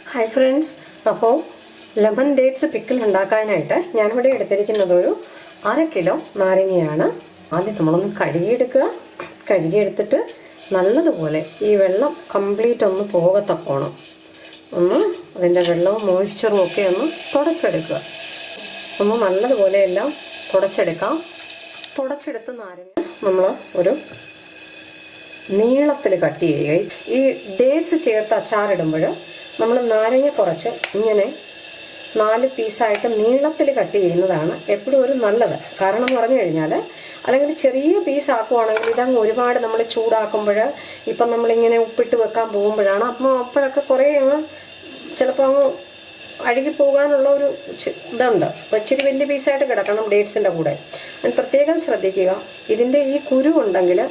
Hi friends, അപ്പോൾ lemon dates pickle ഉണ്ടാക്കാനായിട്ട് ഞാനിവിടെ എടുത്തിരിക്കുന്നത് ഒരു 1/2 കിലോ നാരങ്ങയാണ്. ആദ്യം നമ്മളൊന്ന് കഴുകിയെടുക്കുക. കഴുകിയെടുത്തിട്ട് നല്ലതുപോലെ ഈ വെള്ളം കംപ്ലീറ്റ് ഒന്ന് പോകത്തക്കോണം ഒന്ന് അതിൻ്റെ വെള്ളവും മോയ്സ്ചറും ഒക്കെ ഒന്ന് തുടച്ചെടുക്കുക. ഒന്ന് നല്ലതുപോലെ എല്ലാം തുടച്ചെടുക്കാം. തുടച്ചെടുത്ത നാരങ്ങ നമ്മൾ ഒരു നീളത്തിൽ കട്ട് ചെയ്യുക. ഈ ഡേറ്റ്സ് ചേർത്ത് അച്ചാറിടുമ്പോൾ നമ്മൾ നാരങ്ങ കുറച്ച് ഇങ്ങനെ 4 പീസായിട്ട് നീളത്തിൽ കട്ട് ചെയ്യുന്നതാണ് എപ്പോഴും ഒരു നല്ലത്. കാരണം എന്ന് പറഞ്ഞു കഴിഞ്ഞാൽ അല്ലെങ്കിൽ ചെറിയ പീസ് ആക്കുവാണെങ്കിൽ ഇതങ്ങ് ഒരുപാട് നമ്മൾ ചൂടാക്കുമ്പോൾ ഇപ്പം നമ്മളിങ്ങനെ ഉപ്പിട്ട് വെക്കാൻ പോകുമ്പോഴാണ് അപ്പോഴൊക്കെ കുറേ അങ്ങ് ചിലപ്പോൾ അങ്ങ് അഴുകി പോകാനുള്ള ഒരു ഇതുണ്ട്. അപ്പോൾ ഇച്ചിരി വലിയ പീസായിട്ട് കിടക്കണം ഡേറ്റ്സിൻ്റെ കൂടെ. അത് പ്രത്യേകം ശ്രദ്ധിക്കുക. ഇതിൻ്റെ ഈ കുരു ഉണ്ടെങ്കിൽ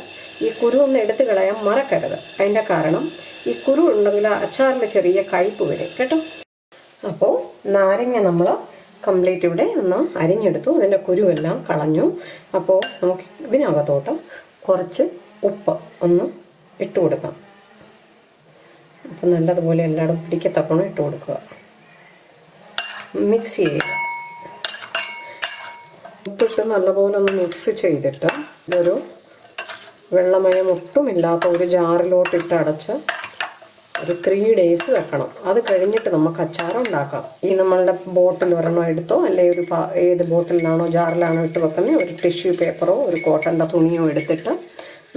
ഈ കുരു ഒന്ന് എടുത്ത് കളയാൻ മറക്കരുത്. അതിൻ്റെ കാരണം ഈ കുരു ഉണ്ടെങ്കിൽ അച്ചാറിൽ ചെറിയ കയ്പ്പ് വരും കേട്ടോ. അപ്പോൾ നാരങ്ങ നമ്മൾ കംപ്ലീറ്റ് ഇവിടെ ഒന്ന് അരിഞ്ഞെടുത്തു. അതിൻ്റെ കുരുവെല്ലാം കളഞ്ഞു. അപ്പോൾ നമുക്ക് ഇതിനകത്തോട്ട് കുറച്ച് ഉപ്പ് ഒന്ന് ഇട്ട് കൊടുക്കാം. അപ്പോൾ നല്ലതുപോലെ എല്ലായിടും പിടിക്കത്തക്കണം ഇട്ട് കൊടുക്കുക. മിക്സ് ചെയ്യുക. ഉപ്പിട്ട് നല്ലപോലെ ഒന്ന് മിക്സ് ചെയ്തിട്ട് ഇതൊരു വെള്ളമയം ഒട്ടുമില്ലാത്ത ഒരു ജാറിലോട്ടിട്ട് അടച്ച് ഒരു 3 ഡേയ്സ് വെക്കണം. അത് കഴിഞ്ഞിട്ട് നമുക്ക് അച്ചാറുണ്ടാക്കാം. ഈ നമ്മളുടെ ബോട്ടിൽ ഒരെണ്ണം എടുത്തോ, അല്ലെങ്കിൽ ഒരു ഏത് ബോട്ടിലാണോ ജാറിലാണോ ഇട്ട് വെക്കുന്നത് ഒരു ടിഷ്യൂ പേപ്പറോ ഒരു കോട്ടൻ്റെ തുണിയോ എടുത്തിട്ട്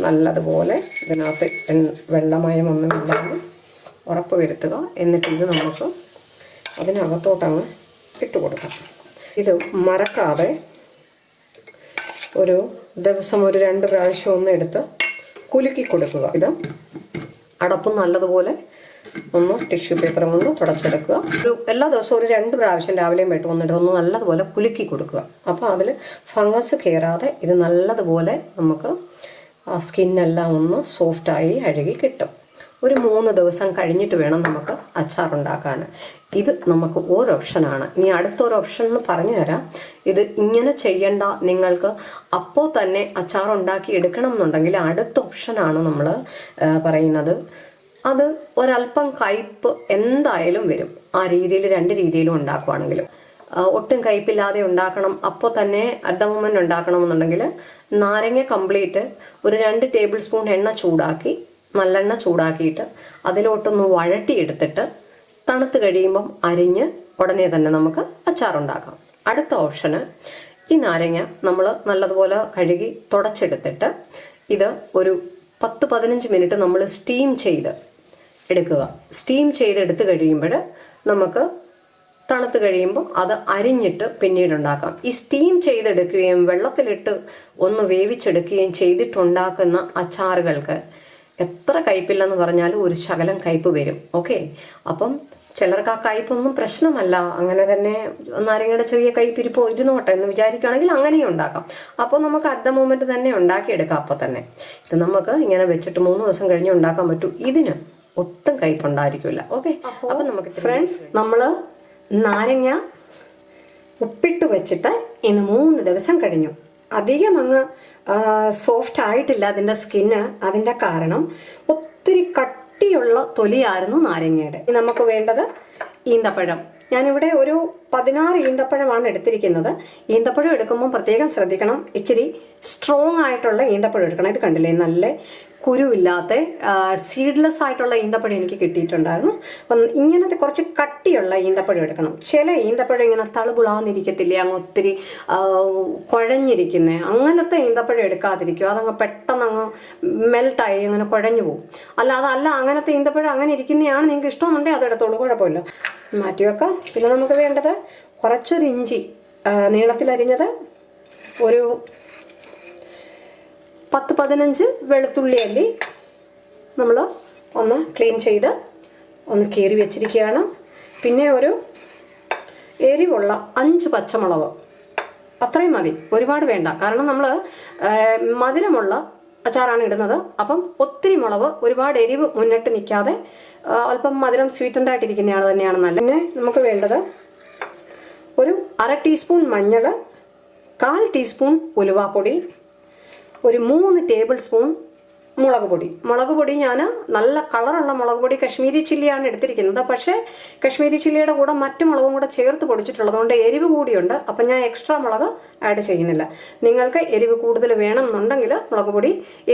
നല്ലതുപോലെ ഇതിനകത്ത് വെള്ളമയമൊന്നുമില്ലാതെ ഉറപ്പ് വരുത്തുക. എന്നിട്ട് ഇത് നമുക്ക് അതിനകത്തോട്ടങ്ങ് ഇട്ട് കൊടുക്കാം. ഇത് മറക്കാതെ ഒരു ദിവസം ഒരു 2 പ്രാവശ്യം ഒന്ന് എടുത്ത് കുലുക്കി കൊടുക്കുക. ഇത് അടപ്പ് നല്ലതുപോലെ ഒന്ന് ടിഷ്യൂ പേപ്പർ കൊണ്ട് തുടച്ചെടുക്കുക. എല്ലാ ദിവസവും ഒരു 2 പ്രാവശ്യം രാവിലെയും വൈകിട്ടും വന്നിട്ട് ഒന്ന് നല്ലതുപോലെ കുലുക്കി കൊടുക്കുക. അപ്പോൾ അതിൽ ഫംഗസ് കയറാതെ ഇത് നല്ലതുപോലെ നമുക്ക് ആ സ്കിന്നെല്ലാം ഒന്ന് സോഫ്റ്റായി അഴുകി കിട്ടും. ഒരു 3 ദിവസം കഴിഞ്ഞിട്ട് വേണം നമുക്ക് അച്ചാറുണ്ടാക്കാൻ. ഇത് നമുക്ക് ഒരു ഓപ്ഷനാണ്. ഇനി അടുത്തൊരു ഓപ്ഷൻ എന്ന് പറഞ്ഞു തരാം. ഇത് ഇങ്ങനെ ചെയ്യേണ്ട, നിങ്ങൾക്ക് അപ്പോൾ തന്നെ അച്ചാറുണ്ടാക്കി എടുക്കണം എന്നുണ്ടെങ്കിൽ അടുത്ത ഓപ്ഷനാണ് നമ്മൾ പറയുന്നത്. അത് ഒരല്പം കയ്പ്പ് എന്തായാലും വരും. ആ രീതിയിൽ 2 രീതിയിലും ഉണ്ടാക്കുവാണെങ്കിലും ഒട്ടും കയ്പില്ലാതെ ഉണ്ടാക്കണം, അപ്പോൾ തന്നെ അറ്റ് ദ മൊമെൻ്റ് ഉണ്ടാക്കണമെന്നുണ്ടെങ്കിൽ നാരങ്ങ കംപ്ലീറ്റ് ഒരു 2 ടേബിൾ സ്പൂൺ എണ്ണ ചൂടാക്കി, നല്ലെണ്ണ ചൂടാക്കിയിട്ട് അതിലോട്ടൊന്ന് വഴട്ടിയെടുത്തിട്ട് തണുത്ത് കഴിയുമ്പം അരിഞ്ഞ് ഉടനെ തന്നെ നമുക്ക് അച്ചാറുണ്ടാക്കാം. അടുത്ത ഓപ്ഷന് ഈ നാരങ്ങ നമ്മൾ നല്ലതുപോലെ കഴുകി തുടച്ചെടുത്തിട്ട് ഇത് ഒരു 10-15 മിനിറ്റ് നമ്മൾ സ്റ്റീം ചെയ്ത് എടുക്കുക. സ്റ്റീം ചെയ്തെടുത്ത് കഴിയുമ്പോൾ നമുക്ക് തണുത്ത് കഴിയുമ്പോൾ അത് അരിഞ്ഞിട്ട് പിന്നീട് ഉണ്ടാക്കാം. ഈ സ്റ്റീം ചെയ്തെടുക്കുകയും വെള്ളത്തിലിട്ട് ഒന്ന് വേവിച്ചെടുക്കുകയും ചെയ്തിട്ടുണ്ടാക്കുന്ന അച്ചാറുകൾക്ക് എത്ര കയ്പില്ലെന്ന് പറഞ്ഞാലും ഒരു ശകലം കയ്പ് വരും. ഓക്കെ, അപ്പം ചിലർക്ക് ആ കയ്പൊന്നും പ്രശ്നമല്ല, അങ്ങനെ തന്നെ നാരങ്ങയുടെ ചെറിയ കയ്പിരിപ്പോ ഇരുന്നോട്ടെ എന്ന് വിചാരിക്കുകയാണെങ്കിൽ അങ്ങനെയും ഉണ്ടാക്കാം. അപ്പോൾ നമുക്ക് അറ്റ് ദ മൊമെന്റ് തന്നെ ഉണ്ടാക്കിയെടുക്കാം. അപ്പോൾ തന്നെ ഇത് നമുക്ക് ഇങ്ങനെ വെച്ചിട്ട് 3 ദിവസം കഴിഞ്ഞ് ഉണ്ടാക്കാൻ പറ്റും. ഇതിന് ഒട്ടും കയ്പുണ്ടായിരിക്കില്ല. ഓക്കെ, അപ്പം നമുക്ക് ഫ്രണ്ട്സ്, നമ്മൾ നാരങ്ങ ഉപ്പിട്ട് വെച്ചിട്ട് ഇന്ന് 3 ദിവസം കഴിഞ്ഞു. അധികം അങ്ങ് സോഫ്റ്റ് ആയിട്ടില്ല അതിൻ്റെ സ്കിന്ന്. അതിൻ്റെ കാരണം ഒത്തിരി കട്ടിയുള്ള തൊലിയായിരുന്നു നാരങ്ങയുടെ. നമുക്ക് വേണ്ടത് ഈന്തപ്പഴം. ഞാനിവിടെ ഒരു 16 ഈന്തപ്പഴമാണ് എടുത്തിരിക്കുന്നത്. ഈന്തപ്പഴം എടുക്കുമ്പോൾ പ്രത്യേകം ശ്രദ്ധിക്കണം, ഇച്ചിരി സ്ട്രോങ് ആയിട്ടുള്ള ഈന്തപ്പഴം എടുക്കണം. ഇത് കണ്ടില്ലേ, നല്ല കുരുവില്ലാത്ത സീഡ്ലെസ് ആയിട്ടുള്ള ഈന്തപ്പഴം എനിക്ക് കിട്ടിയിട്ടുണ്ടായിരുന്നു. അപ്പം ഇങ്ങനത്തെ കുറച്ച് കട്ടിയുള്ള ഈന്തപ്പഴം എടുക്കണം. ചില ഈന്തപ്പഴം ഇങ്ങനെ തളുപുളാന്നിരിക്കത്തില്ലേ, അങ്ങ് ഒത്തിരി കുഴഞ്ഞിരിക്കുന്നത്, അങ്ങനത്തെ ഈന്തപ്പഴം എടുക്കാതിരിക്കും. അതങ്ങ് പെട്ടെന്ന് അങ്ങ് മെൽട്ടായി അങ്ങനെ കുഴഞ്ഞു പോകും. അല്ല അങ്ങനത്തെ ഈന്തപ്പഴം അങ്ങനെ ഇരിക്കുന്നതാണ് നിങ്ങൾക്ക് ഇഷ്ടമുണ്ടെങ്കിൽ അതെടുത്തോളൂ, കുഴപ്പമില്ല, മാറ്റി വെക്കാം. പിന്നെ നമുക്ക് വേണ്ടത് കുറച്ചൊരു ഇഞ്ചി നീളത്തിലരിഞ്ഞത്, ഒരു 10-15 വെളുത്തുള്ളി അല്ലി നമ്മൾ ഒന്ന് ക്ലീൻ ചെയ്ത് ഒന്ന് കീറി വെച്ചിരിക്കുകയാണ്. പിന്നെ ഒരു എരിവുള്ള 5 പച്ചമുളക്, അത്രയും മതി, ഒരുപാട് വേണ്ട. കാരണം നമ്മൾ മധുരമുള്ള അച്ചാറാണ് ഇടുന്നത്. അപ്പം ഒത്തിരി മുളക്, ഒരുപാട് എരിവ് മുന്നിട്ട് നിൽക്കാതെ അല്പം മധുരം സ്വീറ്റൻഡ് ആയിട്ടിരിക്കുന്നതാണ് തന്നെയാണ് നല്ലത്. പിന്നെ നമുക്ക് വേണ്ടത് ഒരു 1/2 ടീസ്പൂൺ മഞ്ഞൾ, 1/4 ടീസ്പൂൺ ഉലുവാപ്പൊടി, ഒരു 3 ടേബിൾ സ്പൂൺ മുളക് പൊടി ഞാൻ നല്ല കളറുള്ള മുളക് പൊടി കശ്മീരി ചില്ലിയാണ് എടുത്തിരിക്കുന്നത്. പക്ഷേ കശ്മീരി ചില്ലിയുടെ കൂടെ മറ്റു മുളകും കൂടെ ചേർത്ത് പൊടിച്ചിട്ടുള്ളത് കൊണ്ട് എരിവ് കൂടിയുണ്ട്. അപ്പം ഞാൻ എക്സ്ട്രാ മുളക് ആഡ് ചെയ്യുന്നില്ല. നിങ്ങൾക്ക് എരിവ് കൂടുതൽ വേണമെന്നുണ്ടെങ്കിൽ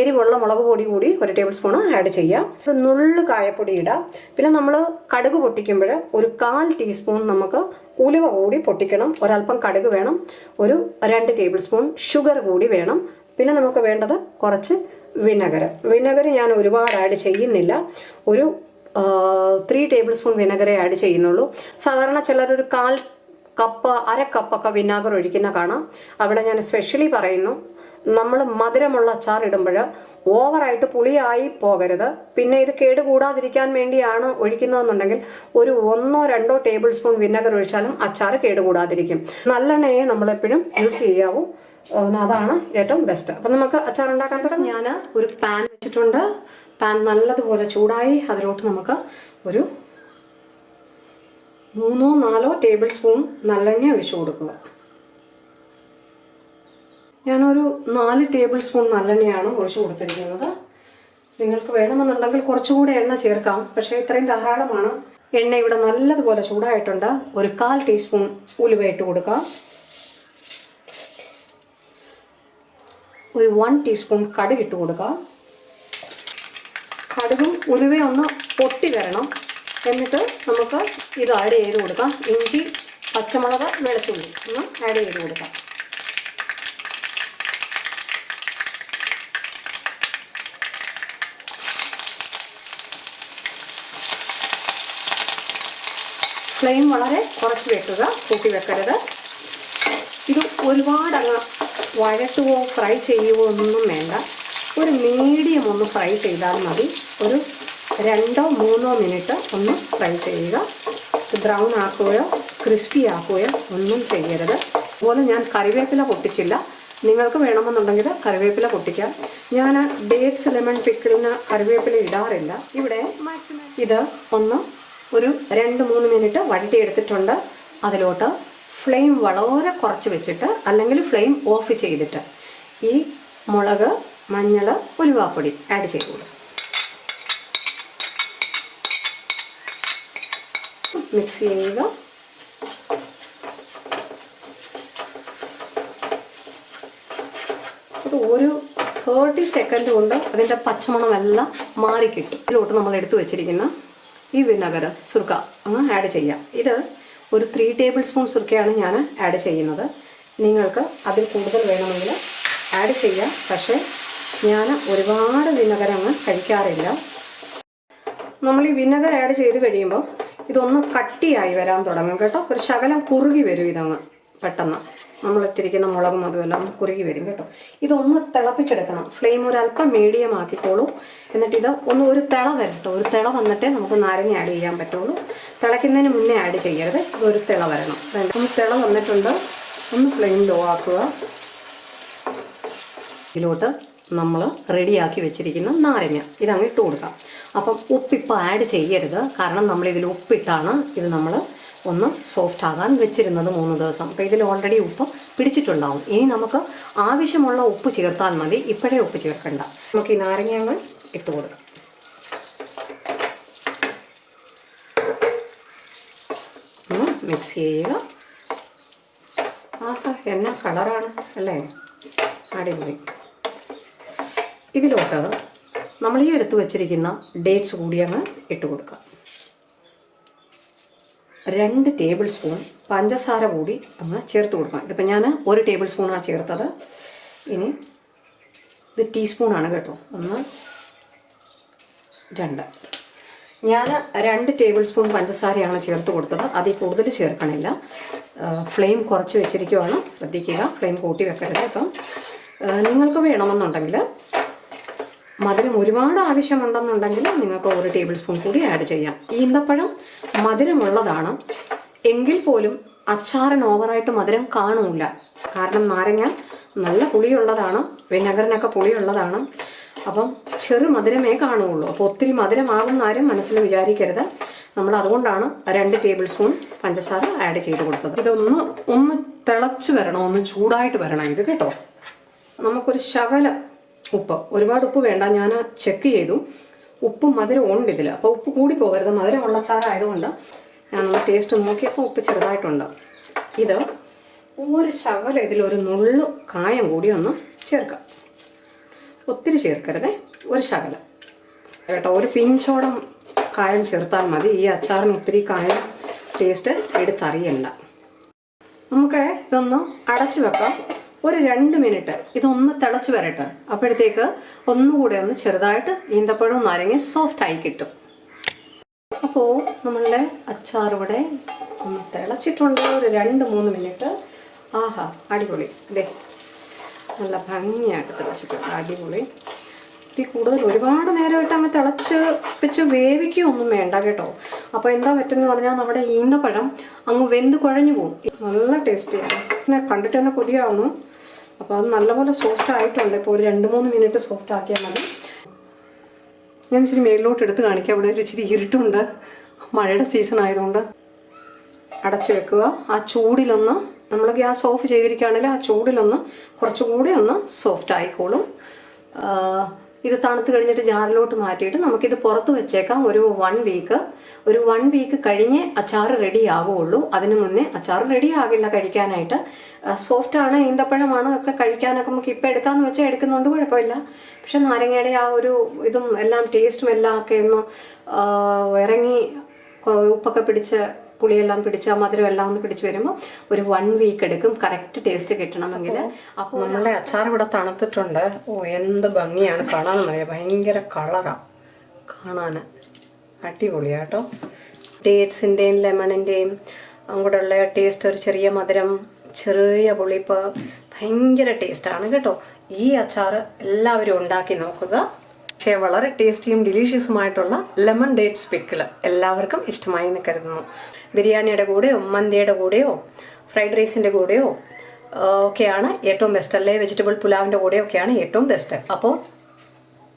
എരിവുള്ള മുളക് പൊടി കൂടി 1 ടേബിൾ സ്പൂൺ ആഡ് ചെയ്യാം. ഒരു നുള്ളു കായപ്പൊടി ഇടാം. പിന്നെ നമ്മൾ കടുക് പൊട്ടിക്കുമ്പോൾ ഒരു 1/4 ടീസ്പൂൺ നമുക്ക് ഉലുവ കൂടി പൊട്ടിക്കണം. ഒരല്പം കടുക് വേണം. ഒരു 2 ടേബിൾ സ്പൂൺ ഷുഗർ കൂടി വേണം. പിന്നെ നമുക്ക് വേണ്ടത് കുറച്ച് വിനെഗർ ഞാൻ ഒരുപാട് ആഡ് ചെയ്യുന്നില്ല. ഒരു 3 ടേബിൾ സ്പൂൺ വിനെഗറേ ആഡ് ചെയ്യുന്നുള്ളൂ. സാധാരണ ചിലരൊരു 1/4 കപ്പ് 1/2 കപ്പൊക്കെ വിനാഗർ ഒഴിക്കുന്ന കാണാം. അവിടെ ഞാൻ സ്പെഷ്യലി പറയുന്നു, നമ്മൾ മധുരമുള്ള അച്ചാർ ഇടുമ്പോൾ ഓവറായിട്ട് പുളിയായി പോകരുത്. പിന്നെ ഇത് കേടുകൂടാതിരിക്കാൻ വേണ്ടിയാണ് ഒഴിക്കുന്നതെന്നുണ്ടെങ്കിൽ ഒരു 1-2 ടേബിൾ സ്പൂൺ വിനെഗർ ഒഴിച്ചാലും അച്ചാർ കേടുകൂടാതിരിക്കും. നല്ലെണ്ണയെ നമ്മളെപ്പോഴും യൂസ് ചെയ്യാവൂ. അതാണ് ഏറ്റവും ബെസ്റ്റ്. അപ്പം നമുക്ക് അച്ചാർ ഉണ്ടാക്കാൻ തുടങ്ങി. ഞാൻ ഒരു പാൻ വെച്ചിട്ടുണ്ട്. പാൻ നല്ലതുപോലെ ചൂടായി. അതിലോട്ട് നമുക്ക് ഒരു 3-4 ടേബിൾ സ്പൂൺ നല്ലെണ്ണ ഒഴിച്ചു കൊടുക്കുക. ഞാനൊരു 4 ടേബിൾ സ്പൂൺ നല്ലെണ്ണയാണ് ഒഴിച്ചു കൊടുത്തിരിക്കുന്നത്. നിങ്ങൾക്ക് വേണമെന്നുണ്ടെങ്കിൽ കുറച്ചുകൂടെ എണ്ണ ചേർക്കാം. പക്ഷേ ഇത്രയും ധാരാളമാണ്. എണ്ണ ഇവിടെ നല്ലതുപോലെ ചൂടായിട്ടുണ്ട്. ഒരു 1/4 ടീസ്പൂൺ ഉലുവ ഇട്ട് കൊടുക്കാം. ഒരു 1 ടീസ്പൂൺ കടുക് ഇട്ട് കൊടുക്കാം. കടുകും ഉലുവയും ഒന്ന് പൊട്ടി വരണം. എന്നിട്ട് നമുക്ക് ഇത് ആഡ് ചെയ്ത് കൊടുക്കാം. ഇഞ്ചി, പച്ചമുളക്, വെളുത്തുള്ളി ഒന്ന് ആഡ് ചെയ്ത് കൊടുക്കാം. ഫ്ലെയിം വളരെ കുറച്ച് വെക്കുക, കൂട്ടി വെക്കരുത്. ഇത് ഒരുപാട് അങ്ങ് വഴട്ടുവോ ഫ്രൈ ചെയ്യുവോ ഒന്നും വേണ്ട. ഒരു മീഡിയം ഒന്ന് ഫ്രൈ ചെയ്താൽ മതി. ഒരു 2-3 മിനിറ്റ് ഒന്ന് ഫ്രൈ ചെയ്യുക. ബ്രൗൺ ആക്കുകയോ ക്രിസ്പി ആക്കുകയോ ഒന്നും ചെയ്യരുത്. അതുപോലെ ഞാൻ കറിവേപ്പില പൊട്ടിച്ചില്ല. നിങ്ങൾക്ക് വേണമെന്നുണ്ടെങ്കിൽ കറിവേപ്പില പൊട്ടിക്കാം. ഞാൻ ഡേറ്റ്സ് ലെമൺ പിക്കിളിന് കറിവേപ്പില ഇടാറില്ല. ഇവിടെ ഇത് ഒന്ന് ഒരു 2-3 മിനിറ്റ് വഴറ്റിയെടുത്തിട്ടുണ്ട്. അതിലോട്ട് ഫ്ലെയിം വളരെ കുറച്ച് വെച്ചിട്ട്, അല്ലെങ്കിൽ ഫ്ലെയിം ഓഫ് ചെയ്തിട്ട് ഈ മുളക്, മഞ്ഞൾ, ഉലുവാപ്പൊടി ആഡ് ചെയ്ത് കൊടുക്കും. മിക്സ് ചെയ്യുക. ഒരു 30 സെക്കൻഡ് കൊണ്ട് അതിൻ്റെ പച്ചമണമെല്ലാം മാറിക്കിട്ടും. ഇതിലോട്ട് നമ്മൾ എടുത്തു വെച്ചിരിക്കുന്ന ഈ വിനെഗർ, സുർക്ക അങ്ങ് ആഡ് ചെയ്യാം. ഇത് ഒരു 3 ടേബിൾ സ്പൂൺ സുർക്കയാണ് ഞാൻ ആഡ് ചെയ്യുന്നത്. നിങ്ങൾക്ക് അതിൽ കൂടുതൽ വേണമെങ്കിൽ ആഡ് ചെയ്യാം. പക്ഷേ ഞാൻ ഒരുപാട് വിനെഗർ അങ്ങ് കഴിക്കാറില്ല. നമ്മൾ ഈ വിനെഗർ ആഡ് ചെയ്ത് കഴിയുമ്പോൾ ഇതൊന്ന് കട്ടിയായി വരാൻ തുടങ്ങും കേട്ടോ. ഒരു ശകലം കുറുകി വരും. ഇതങ്ങ് പെട്ടെന്ന് നമ്മളിട്ടിരിക്കുന്ന മുളകും അതുമെല്ലാം ഒന്ന് കുറുകി വരും കേട്ടോ. ഇതൊന്ന് തിളപ്പിച്ചെടുക്കണം. ഫ്ലെയിം ഒരല്പം മീഡിയം ആക്കിക്കോളൂ. എന്നിട്ട് ഇത് ഒരു തിള വരട്ടോ. ഒരു തിള വന്നിട്ടേ നമുക്ക് നാരങ്ങ ആഡ് ചെയ്യാൻ പറ്റുള്ളൂ. തിളയ്ക്കുന്നതിന് മുന്നേ ആഡ് ചെയ്യരുത്. ഇതൊരു തിള വരണം. ഒന്ന് തിള വന്നിട്ടുണ്ട്. ഒന്ന് ഫ്ലെയിം ലോ ആക്കുക. ഇതിലോട്ട് നമ്മൾ റെഡിയാക്കി വെച്ചിരിക്കുന്ന നാരങ്ങ ഇതങ്ങ് ഇട്ട് കൊടുക്കാം. അപ്പം ഉപ്പിപ്പോൾ ആഡ് ചെയ്യരുത്. കാരണം നമ്മളിതിൽ ഉപ്പിട്ടാണ് ഇത് നമ്മൾ ഒന്ന് സോഫ്റ്റ് ആകാൻ വെച്ചിരുന്നത് 3 ദിവസം. അപ്പോൾ ഇതിൽ ഓൾറെഡി ഉപ്പ് പിടിച്ചിട്ടുണ്ടാവും. ഇനി നമുക്ക് ആവശ്യമുള്ള ഉപ്പ് ചേർത്താൽ മതി. ഇപ്പോഴേ ഉപ്പ് ചേർക്കണ്ട. നമുക്ക് ഈ നാരങ്ങ അങ്ങ് ഇട്ട് കൊടുക്കാം. ഒന്ന് മിക്സ് ചെയ്യുക. ആഹാ, എന്നാ കളറാണ് അല്ലേ, അടിപൊളി. ഇതിലോട്ട് നമ്മൾ ഈ എടുത്ത് വെച്ചിരിക്കുന്ന ഡേറ്റ്സ് കൂടി അങ്ങ് ഇട്ട് കൊടുക്കാം. 2 ടേബിൾ സ്പൂൺ പഞ്ചസാര കൂടി അങ്ങ് ചേർത്ത് കൊടുക്കാം. ഇതിപ്പോൾ ഞാൻ 1 ടേബിൾ സ്പൂണാണ് ചേർത്തത്. ഇനി ഇത് ടീസ്പൂണാണ് കേട്ടോ. 1, 2. ഞാൻ 2 ടേബിൾ സ്പൂൺ പഞ്ചസാരയാണ് ചേർത്ത് കൊടുത്തത്. അതിൽ കൂടുതൽ ചേർക്കണില്ല. ഫ്ലെയിം കുറച്ച് വെച്ചിരിക്കുവാണ്. ശ്രദ്ധിക്കുക, ഫ്ലെയിം കൂട്ടി വെക്കരുത്. അപ്പം നിങ്ങൾക്ക് വേണമെന്നുണ്ടെങ്കിൽ മധുരം ഒരുപാട് ആവശ്യമുണ്ടെന്നുണ്ടെങ്കിൽ നിങ്ങൾക്ക് 1 ടേബിൾ സ്പൂൺ കൂടി ആഡ് ചെയ്യാം. ഈന്തപ്പഴം മധുരമുള്ളതാണ്. എങ്കിൽ പോലും അച്ചാറിന് ഓവറായിട്ട് മധുരം കാണൂല. കാരണം നാരങ്ങ നല്ല പുളിയുള്ളതാണ്, വിനെഗറിനൊക്കെ പുളിയുള്ളതാണ്. അപ്പം ചെറു മധുരമേ കാണുകയുള്ളൂ. അപ്പോൾ ഒത്തിരി മധുരമാകുന്ന ആരും മനസ്സിൽ വിചാരിക്കരുത്. നമ്മൾ അതുകൊണ്ടാണ് 2 ടേബിൾ സ്പൂൺ പഞ്ചസാര ആഡ് ചെയ്ത് കൊടുത്തത്. ഇതൊന്ന് തിളച്ച് വരണം, ഒന്ന് ചൂടായിട്ട് വരണം ഇത് കേട്ടോ. നമുക്കൊരു ശകലം ഉപ്പ് ഒരുപാട് ഉപ്പ് വേണ്ട. ഞാൻ ചെക്ക് ചെയ്തു, ഉപ്പും മധുരം ഉണ്ട് ഇതിൽ. അപ്പോൾ ഉപ്പ് കൂടി പോകരുത്. മധുരമുള്ള അച്ചാറായതുകൊണ്ട് ഞാനൊന്ന് ടേസ്റ്റ് നോക്കിയപ്പോൾ ഉപ്പ് ചെറുതായിട്ടുണ്ട്. ഇത് ഒരു ശകലം ഇതിലൊരു നുള്ളു കായം കൂടി ഒന്ന് ചേർക്കാം. ഒത്തിരി ചേർക്കരുതേ, ഒരു ശകലം കേട്ടോ. ഒരു പിഞ്ചോളം കായം ചേർത്താൽ മതി. ഈ അച്ചാറിന് ഒത്തിരി കായം ടേസ്റ്റ് എടുത്തറിയണ്ട. നമുക്ക് ഇതൊന്ന് അടച്ചു വെക്കാം. ഒരു 2 മിനിറ്റ് ഇതൊന്ന് തിളച്ച് വരട്ടെ. അപ്പോഴത്തേക്ക് ഒന്നുകൂടെ ഒന്ന് ചെറുതായിട്ട് ഈന്തപ്പഴവും നാരങ്ങ സോഫ്റ്റായി കിട്ടും. അപ്പോൾ നമ്മളുടെ അച്ചാർ ഇവിടെ ഒന്ന് തിളച്ചിട്ടുണ്ട്. ഒരു 2-3 മിനിറ്റ്. ആഹാ, അടിപൊളി. ഇതേ നല്ല ഭംഗിയായിട്ട് തിളച്ചിട്ടുണ്ട്. അടിപൊളി. ഇത് കൂടുതൽ ഒരുപാട് നേരമായിട്ട് അങ്ങ് തിളച്ച് വേവിക്കുകയൊന്നും വേണ്ട കേട്ടോ. അപ്പോൾ എന്താ പറ്റുമെന്ന് പറഞ്ഞാൽ നമ്മുടെ ഈന്തപ്പഴം അങ്ങ് വെന്ത് കുഴഞ്ഞു പോകും. നല്ല ടേസ്റ്റിയാണ്. പിന്നെ കണ്ടിട്ട് തന്നെ കൊതിയാവുന്നു. അപ്പോൾ അത് നല്ലപോലെ സോഫ്റ്റ് ആയിട്ടുണ്ട്. ഇപ്പോൾ ഒരു 2-3 മിനിറ്റ് സോഫ്റ്റ് ആക്കിയാൽ മതി. ഞാൻ ഇച്ചിരി മേളിലോട്ട് എടുത്ത് കാണിക്കാം. ഇവിടെ ഒരു ഇച്ചിരി ഇരുട്ടുണ്ട്. മഴയുടെ സീസൺ ആയതുകൊണ്ട് അടച്ചു വെക്കുക. ആ ചൂടിലൊന്ന് നമ്മൾ ഗ്യാസ് ഓഫ് ചെയ്തിരിക്കുകയാണെങ്കിൽ ആ ചൂടിലൊന്ന് കുറച്ചുകൂടി ഒന്ന് സോഫ്റ്റ് ആയിക്കോളും. ഇത് തണുത്ത് കഴിഞ്ഞിട്ട് ജാറിലോട്ട് മാറ്റിയിട്ട് നമുക്കിത് പുറത്ത് വെച്ചേക്കാം. ഒരു 1 വീക്ക് കഴിഞ്ഞേ അച്ചാർ റെഡി ആവുകയുള്ളൂ. അതിന് മുന്നേ അച്ചാർ റെഡി ആകില്ല കഴിക്കാനായിട്ട്. സോഫ്റ്റാണ്, ഈന്തപ്പഴമാണ്, ഒക്കെ കഴിക്കാനൊക്കെ നമുക്ക് ഇപ്പം എടുക്കാമെന്ന് വെച്ചാൽ എടുക്കുന്നുണ്ട്, കുഴപ്പമില്ല. പക്ഷെ നാരങ്ങയുടെ ആ ഒരു ഇതും എല്ലാം ടേസ്റ്റും എല്ലാം ഒക്കെ ഒന്ന് ഇറങ്ങി ഉപ്പൊക്കെ പിടിച്ച് പുളിയെല്ലാം പിടിച്ച് മധുരം എല്ലാം ഒന്ന് പിടിച്ച് വരുമ്പോൾ ഒരു 1 വീക്ക് എടുക്കും കറക്റ്റ് ടേസ്റ്റ് കിട്ടണമെങ്കിൽ. അപ്പോൾ നമ്മളുടെ അച്ചാർ ഇവിടെ തണുത്തിട്ടുണ്ട്. എന്ത് ഭംഗിയാണ് കാണാനെന്ന് അറിയാം. ഭയങ്കര കളറാണ് കാണാൻ. അടിപൊളിയാട്ടോ. ഡേറ്റ്സിൻ്റെയും ലെമണിൻ്റെയും കൂടെയുള്ള ടേസ്റ്റ്, ഒരു ചെറിയ മധുരം, ചെറിയ പുളിപ്പ്, ഭയങ്കര ടേസ്റ്റാണ് കേട്ടോ. ഈ അച്ചാർ എല്ലാവരും ഉണ്ടാക്കി നോക്കുക. പക്ഷേ വളരെ ടേസ്റ്റിയും ഡിലീഷ്യസുമായിട്ടുള്ള ലെമൺ ഡേറ്റ്സ് പിക്കിള് എല്ലാവർക്കും ഇഷ്ടമായി എന്ന് കരുതുന്നു. ബിരിയാണിയുടെ കൂടെയോ മന്തിയുടെ കൂടെയോ ഫ്രൈഡ് റൈസിൻ്റെ കൂടെയോ ഒക്കെയാണ് ഏറ്റവും ബെസ്റ്റ്, അല്ലേ വെജിറ്റബിൾ പുലാവിൻ്റെ കൂടെയോ ഒക്കെയാണ് ഏറ്റവും ബെസ്റ്റ്. അപ്പോൾ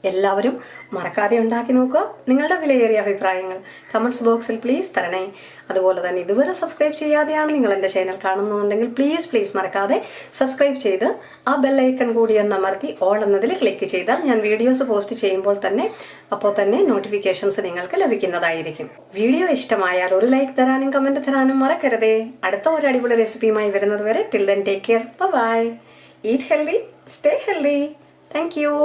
എല്ലാവരും മറക്കാതെ ഉണ്ടാക്കി നോക്കുക. നിങ്ങളുടെ വിലയേറിയ അഭിപ്രായങ്ങൾ കമൻറ്റ്സ് ബോക്സിൽ പ്ലീസ് തരണേ. അതുപോലെ തന്നെ ഇതുവരെ സബ്സ്ക്രൈബ് ചെയ്യാതെയാണ് നിങ്ങൾ എൻ്റെ ചാനൽ കാണുന്നുണ്ടെങ്കിൽ പ്ലീസ് മറക്കാതെ സബ്സ്ക്രൈബ് ചെയ്ത് ആ ബെല്ലൈക്കൺ കൂടി ഒന്ന് അമർത്തി ഓൾ എന്നതിൽ ക്ലിക്ക് ചെയ്താൽ ഞാൻ വീഡിയോസ് പോസ്റ്റ് ചെയ്യുമ്പോൾ തന്നെ അപ്പോൾ തന്നെ നോട്ടിഫിക്കേഷൻസ് നിങ്ങൾക്ക് ലഭിക്കുന്നതായിരിക്കും. വീഡിയോ ഇഷ്ടമായാൽ ഒരു ലൈക്ക് തരാനും കമൻറ്റ് തരാനും മറക്കരുതേ. അടുത്ത ഒരു അടിപൊളി റെസിപ്പിയുമായി വരുന്നത് വരെ till then take care. Bye. Eat healthy, stay healthy. Thank U.